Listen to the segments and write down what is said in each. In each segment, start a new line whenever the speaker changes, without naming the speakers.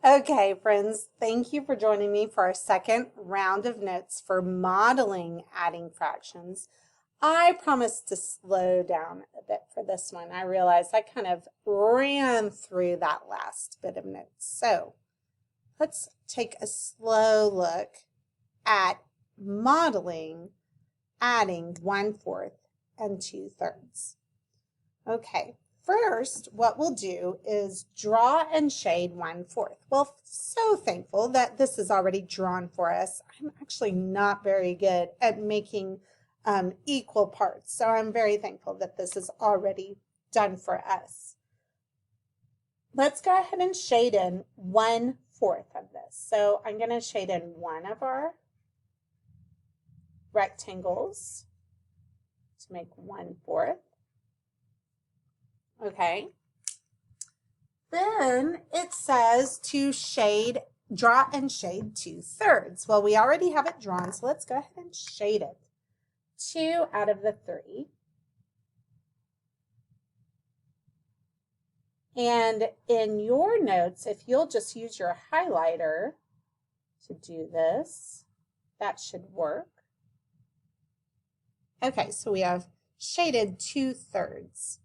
Okay, friends, thank you for joining me for our second round of notes for modeling adding fractions. I promised to slow down a bit for this one. I realized I kind of ran through that last bit of notes. So let's take a slow look at modeling adding 1/4 and 2/3. Okay. First, what we'll do is draw and shade 1/4. Well, so thankful that this is already drawn for us. I'm actually not very good at making equal parts, so I'm very thankful that this is already done for us. Let's go ahead and shade in 1/4 of this. So I'm going to shade in one of our rectangles to make 1/4. Okay. Then it says to draw and shade 2/3. Well, we already have it drawn, so let's go ahead and shade it. 2 out of the 3. And in your notes, if you'll just use your highlighter to do this, that should work. Okay, so we have shaded 2/3.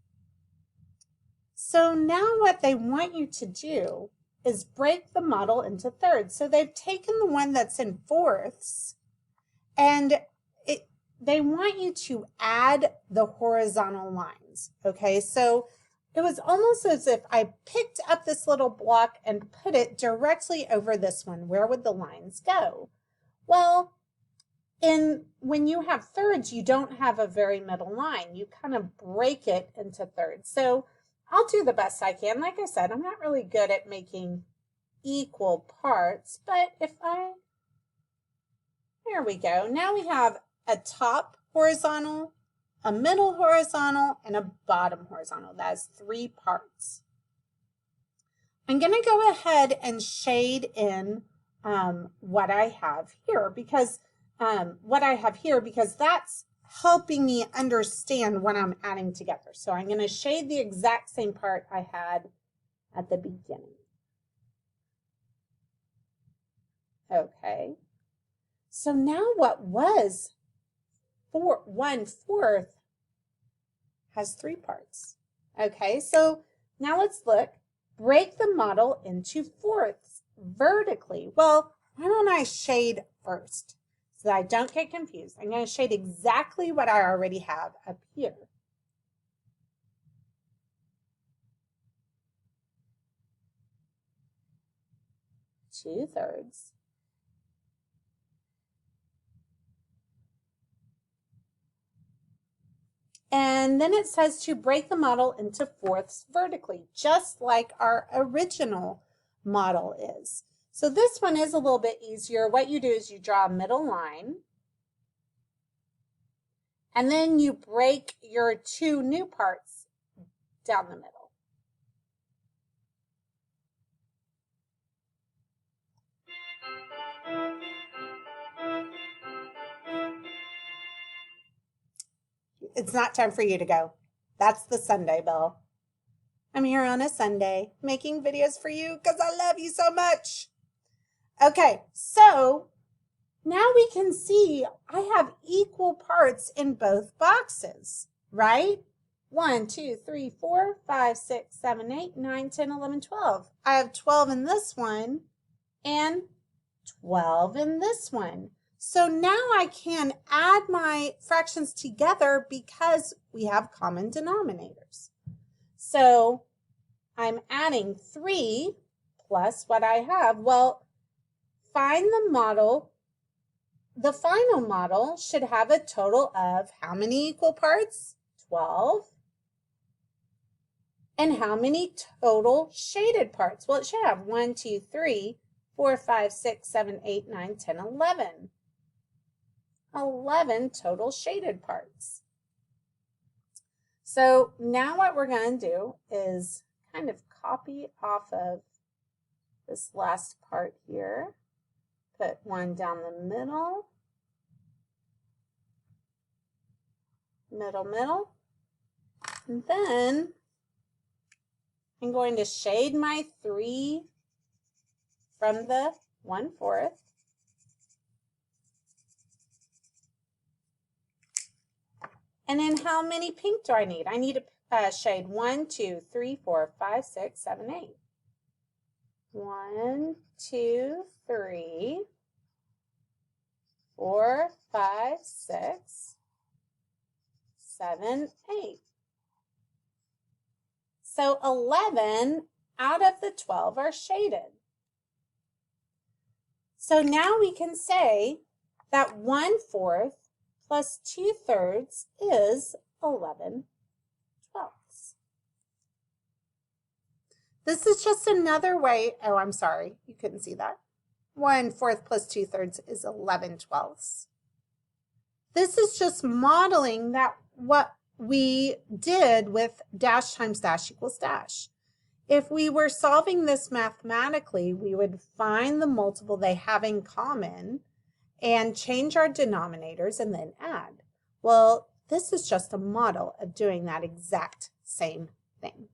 So now what they want you to do is break the model into thirds. So they've taken the one that's in fourths and they want you to add the horizontal lines. Okay, so it was almost as if I picked up this little block and put it directly over this one. Where would the lines go? Well, when you have thirds, you don't have a very middle line. You kind of break it into thirds. So I'll do the best I can. Like I said, I'm not really good at making equal parts, but there we go. Now we have a top horizontal, a middle horizontal, and a bottom horizontal. That's 3 parts. I'm going to go ahead and shade in what I have here because that's helping me understand what I'm adding together. So I'm going to shade the exact same part I had at the beginning. Okay. So now what was 1/4 has 3 parts. Okay, so now let's look. Break the model into fourths vertically. Well, why don't I shade first? So that I don't get confused. I'm going to shade exactly what I already have up here. Two-thirds. And then it says to break the model into fourths vertically, just like our original model is. So this one is a little bit easier. What you do is you draw a middle line, and then you break your 2 new parts down the middle. It's not time for you to go. That's the Sunday bell. I'm here on a Sunday making videos for you because I love you so much. Okay, so now we can see I have equal parts in both boxes, right? 1, 2, 3, 4, 5, 6, 7, 8, 9, 10, 11, 12. I have 12 in this one and 12 in this one. So now I can add my fractions together because we have common denominators. So I'm adding 3 plus what I have. Well, find the model. The final model should have a total of how many equal parts? 12. And how many total shaded parts? Well, it should have 1, 2, 3, 4, 5, 6, 7, 8, 9, 10, 11. 11 total shaded parts. So now what we're going to do is kind of copy off of this last part here. Put one down the middle. Middle. And then I'm going to shade my 3 from the 1/4. And then how many pink do I need? I need a shade 1, 2, 3, 4, 5, 6, 7, 8. 1, 2, 3, 4, 5, 6, 7, 8. So 11 out of the 12 are shaded. So now we can say that 1/4 plus 2/3 is 11/12. This is just another way, oh, I'm sorry, you couldn't see that. 1/4 plus 2/3 is 11/12. This is just modeling that what we did with dash times dash equals dash. If we were solving this mathematically, we would find the multiple they have in common and change our denominators and then add. Well, this is just a model of doing that exact same thing.